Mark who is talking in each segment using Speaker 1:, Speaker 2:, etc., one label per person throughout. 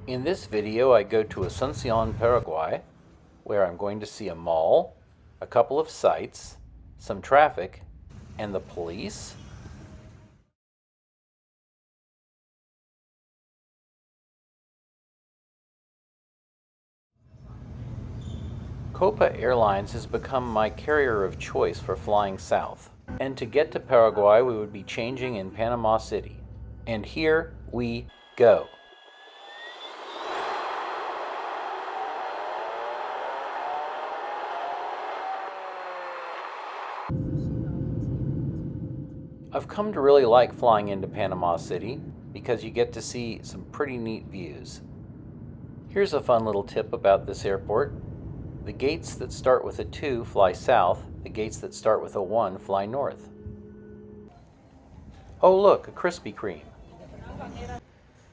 Speaker 1: In this video, I go to Asuncion, Paraguay, where I'm going to see a mall, a couple of sites, some traffic, and the police. Copa Airlines has become my carrier of choice for flying south. And to get to Paraguay, we would be changing in Panama City. And here we go. I've come to really like flying into Panama City because you get to see some pretty neat views. Here's a fun little tip about this airport. The gates that start with a 2 fly south, the gates that start with a 1 fly north. Oh look, a Krispy Kreme.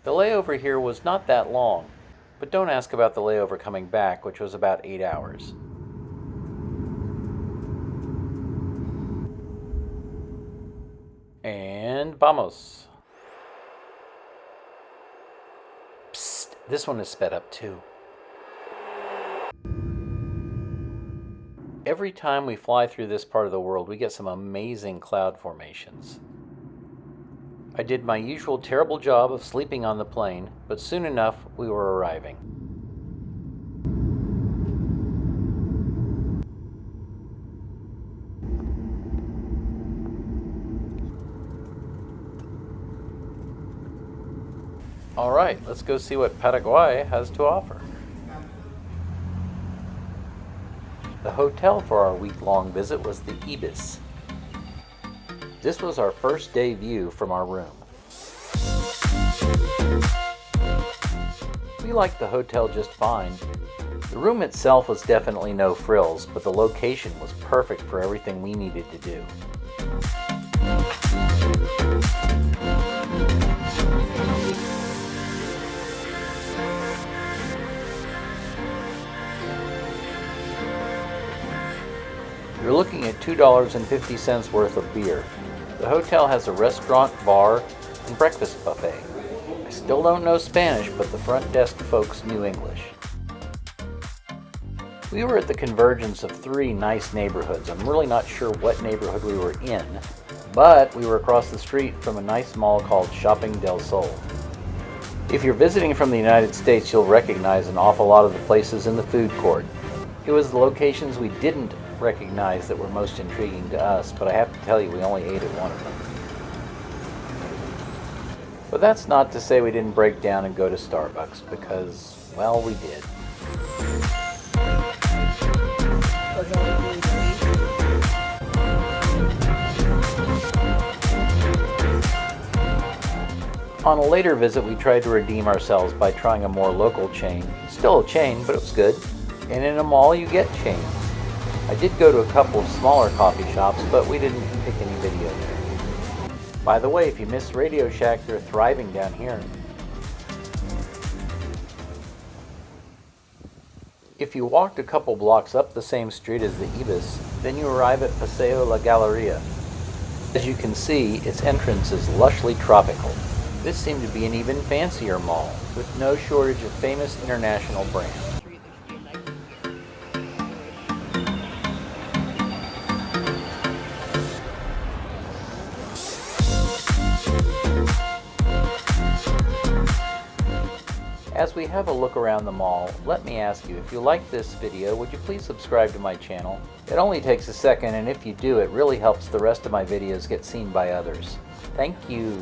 Speaker 1: The layover here was not that long, but don't ask about the layover coming back, which was about 8 hours. And vamos. Psst, this one is sped up too. Every time we fly through this part of the world, we get some amazing cloud formations. I did my usual terrible job of sleeping on the plane, but soon enough we were arriving. Alright, let's go see what Paraguay has to offer. The hotel for our week-long visit was the Ibis. This was our first day view from our room. We liked the hotel just fine. The room itself was definitely no frills, but the location was perfect for everything we needed to do. You're looking at $2.50 worth of beer. The hotel has a restaurant, bar, and breakfast buffet. I still don't know Spanish, but the front desk folks knew English. We were at the convergence of 3 nice neighborhoods. I'm really not sure what neighborhood we were in, but we were across the street from a nice mall called Shopping del Sol. If you're visiting from the United States, you'll recognize an awful lot of the places in the food court. It was the locations we didn't recognize that were most intriguing to us, but I have to tell you, we only ate at one of them. But that's not to say we didn't break down and go to Starbucks, because, well, we did. On a later visit, we tried to redeem ourselves by trying a more local chain. Still a chain, but it was good. And in a mall, you get chains. I did go to a couple of smaller coffee shops, but we didn't pick any video there. By the way, if you miss Radio Shack, they're thriving down here. If you walked a couple blocks up the same street as the Ibis, then you arrive at Paseo La Galleria. As you can see, its entrance is lushly tropical. This seemed to be an even fancier mall, with no shortage of famous international brands. As we have a look around the mall, let me ask you, if you like this video, would you please subscribe to my channel? It only takes a second, and if you do, it really helps the rest of my videos get seen by others. Thank you.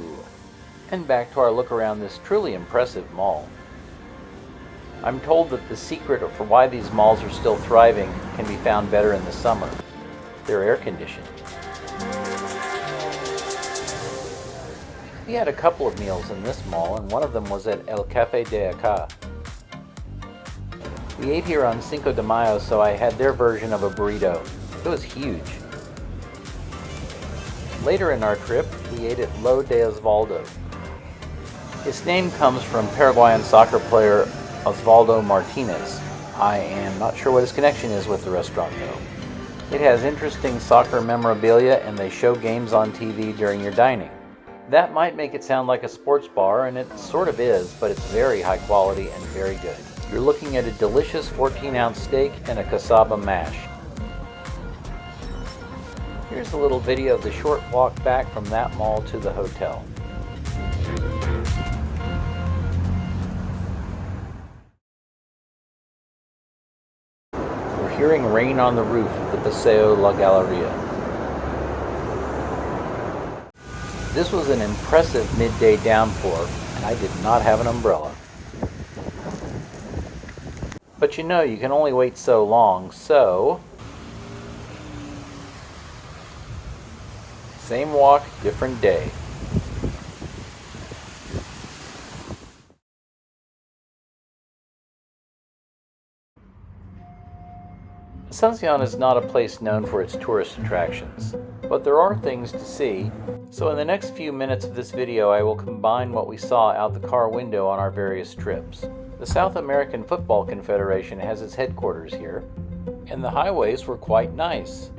Speaker 1: And back to our look around this truly impressive mall. I'm told that the secret for why these malls are still thriving can be found better in the summer. They're air conditioned. We had a couple of meals in this mall, and one of them was at El Café de Acá. We ate here on Cinco de Mayo, so I had their version of a burrito. It was huge. Later in our trip, we ate at Lo de Osvaldo. Its name comes from Paraguayan soccer player Osvaldo Martinez. I am not sure what his connection is with the restaurant though. It has interesting soccer memorabilia, and they show games on TV during your dining. That might make it sound like a sports bar, and it sort of is, but it's very high quality and very good. You're looking at a delicious 14-ounce steak and a cassava mash. Here's a little video of the short walk back from that mall to the hotel. We're hearing rain on the roof of the Paseo La Galleria. This was an impressive midday downpour, and I did not have an umbrella. But you know, you can only wait so long, so same walk, different day. Asuncion is not a place known for its tourist attractions, but there are things to see, so in the next few minutes of this video I will combine what we saw out the car window on our various trips. The South American Football Confederation has its headquarters here, and the highways were quite nice.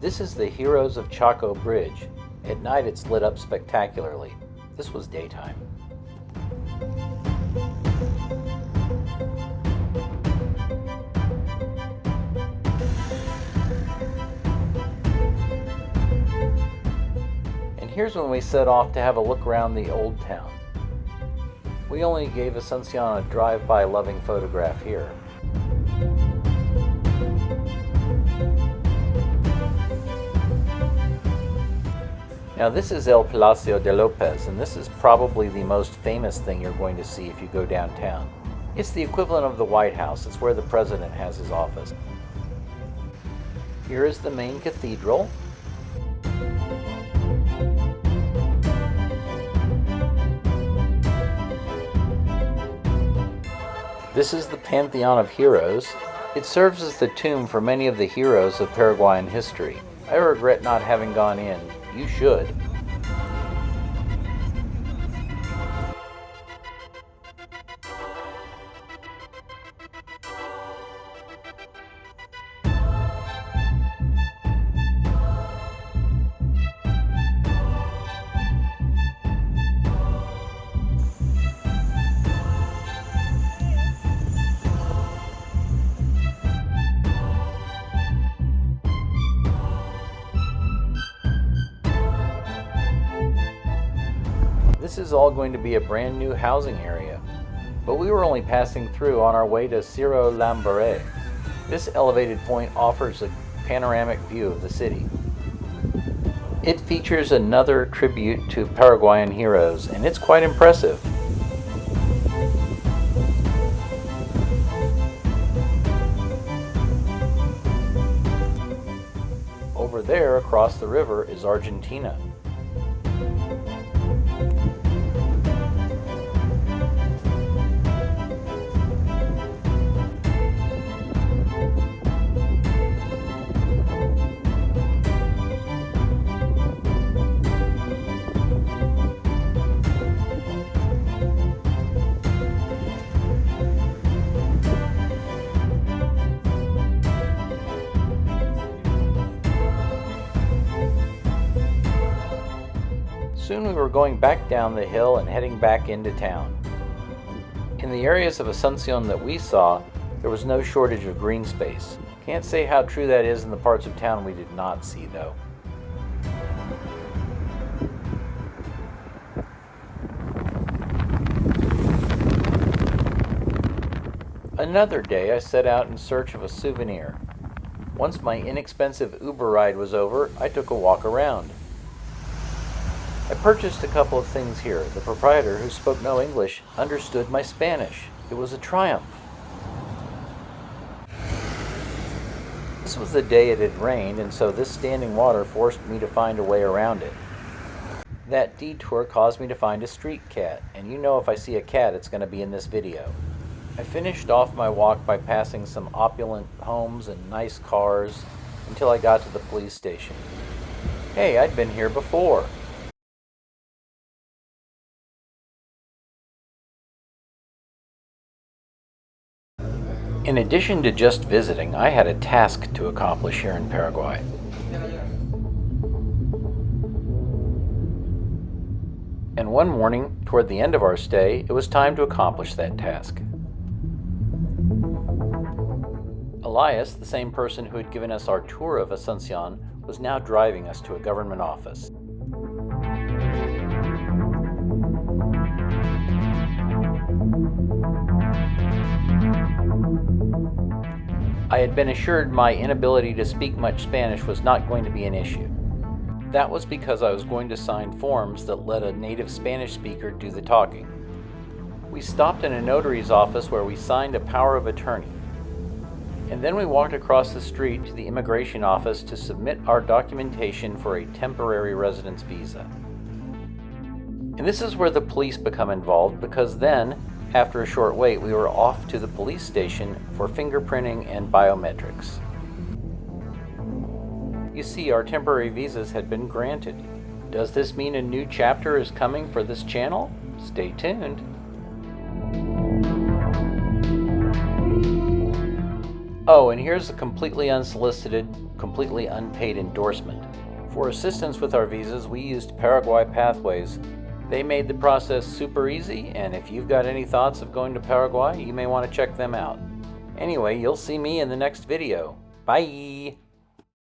Speaker 1: This is the Heroes of Chaco Bridge. At night it's lit up spectacularly. This was daytime. And here's when we set off to have a look around the old town. We only gave Asuncion a drive-by loving photograph here. Now this is El Palacio de Lopez, and this is probably the most famous thing you're going to see if you go downtown. It's the equivalent of the White House. It's where the president has his office. Here is the main cathedral. This is the Pantheon of Heroes. It serves as the tomb for many of the heroes of Paraguayan history. I regret not having gone in. You should. This is all going to be a brand new housing area, but we were only passing through on our way to Cerro Lambaré. This elevated point offers a panoramic view of the city. It features another tribute to Paraguayan heroes, and it's quite impressive. Over there, across the river, is Argentina. Soon we were going back down the hill and heading back into town. In the areas of Asuncion that we saw, there was no shortage of green space. Can't say how true that is in the parts of town we did not see, though. Another day I set out in search of a souvenir. Once my inexpensive Uber ride was over, I took a walk around. I purchased a couple of things here. The proprietor, who spoke no English, understood my Spanish. It was a triumph. This was the day it had rained, and so this standing water forced me to find a way around it. That detour caused me to find a street cat, and you know if I see a cat, it's going to be in this video. I finished off my walk by passing some opulent homes and nice cars until I got to the police station. Hey, I'd been here before. In addition to just visiting, I had a task to accomplish here in Paraguay. And one morning, toward the end of our stay, it was time to accomplish that task. Elias, the same person who had given us our tour of Asuncion, was now driving us to a government office. I had been assured my inability to speak much Spanish was not going to be an issue. That was because I was going to sign forms that let a native Spanish speaker do the talking. We stopped in a notary's office where we signed a power of attorney. And then we walked across the street to the immigration office to submit our documentation for a temporary residence visa. And this is where the police become involved, because then, after a short wait, we were off to the police station for fingerprinting and biometrics. You see, our temporary visas had been granted. Does this mean a new chapter is coming for this channel? Stay tuned. Oh, and here's a completely unsolicited, completely unpaid endorsement. For assistance with our visas, we used Paraguay Pathways. They made the process super easy, and if you've got any thoughts of going to Paraguay, you may want to check them out. Anyway, you'll see me in the next video. Bye!